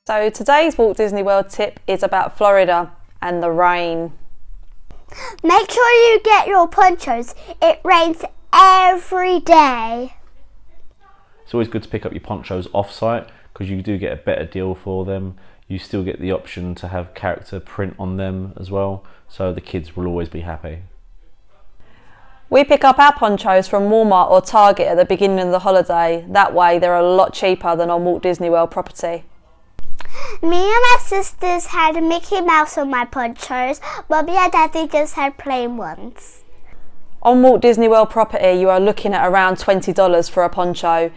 So today's Walt Disney World tip is about Florida and the rain. Make sure you get your ponchos. It rains every day. It's always good to pick up your ponchos off-site because you do get a better deal for them. You still get the option to have character print on them as well, so the kids will always be happy. We pick up our ponchos from Walmart or Target at the beginning of the holiday. That way they're a lot cheaper than on Walt Disney World property. Me and my sisters had a Mickey Mouse on my ponchos. Mummy and Daddy just had plain ones. On Walt Disney World property, you are looking at around $20 for a poncho.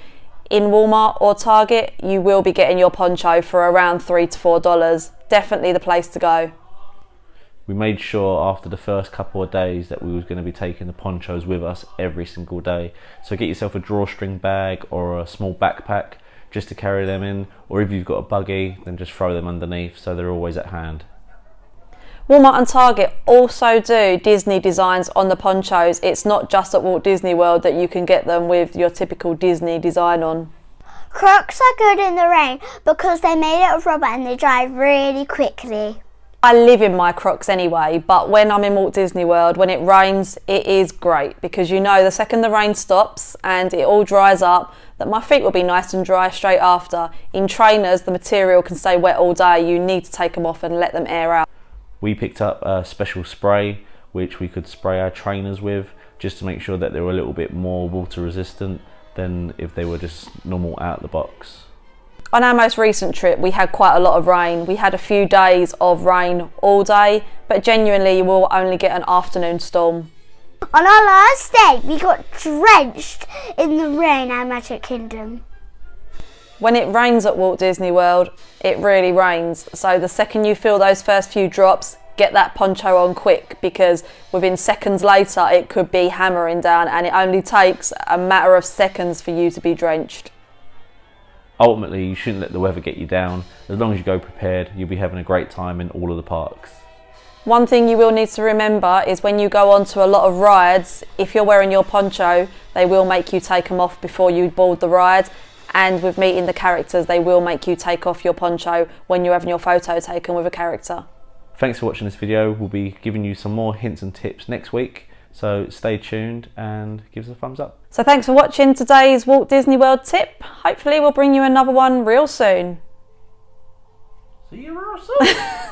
In Walmart or Target, you will be getting your poncho for around $3 to $4. Definitely the place to go. We made sure after the first couple of days that we was going to be taking the ponchos with us every single day. So get yourself a drawstring bag or a small backpack just to carry them in, or if you've got a buggy, then just throw them underneath so they're always at hand. Walmart and Target also do Disney designs on the ponchos. It's not just at Walt Disney World that you can get them with your typical Disney design on. Crocs are good in the rain because they're made out of rubber and they dry really quickly. I live in my Crocs anyway, but when I'm in Walt Disney World, when it rains, it is great because you know the second the rain stops and it all dries up, that my feet will be nice and dry straight after. In trainers, the material can stay wet all day. You need to take them off and let them air out. We picked up a special spray which we could spray our trainers with just to make sure that they were a little bit more water resistant than if they were just normal out of the box. On our most recent trip, we had quite a lot of rain. We had a few days of rain all day, but genuinely you will only get an afternoon storm. On our last day, we got drenched in the rain at Magic Kingdom. When it rains at Walt Disney World, it really rains. So the second you feel those first few drops, get that poncho on quick because within seconds later it could be hammering down and it only takes a matter of seconds for you to be drenched. Ultimately, you shouldn't let the weather get you down. As long as you go prepared, you'll be having a great time in all of the parks. One thing you will need to remember is when you go on to a lot of rides, if you're wearing your poncho, they will make you take them off before you board the ride. And with meeting the characters, they will make you take off your poncho when you're having your photo taken with a character. Thanks for watching this video. We'll be giving you some more hints and tips next week. So stay tuned and give us a thumbs up. So thanks for watching today's Walt Disney World tip. Hopefully we'll bring you another one real soon. See you real soon.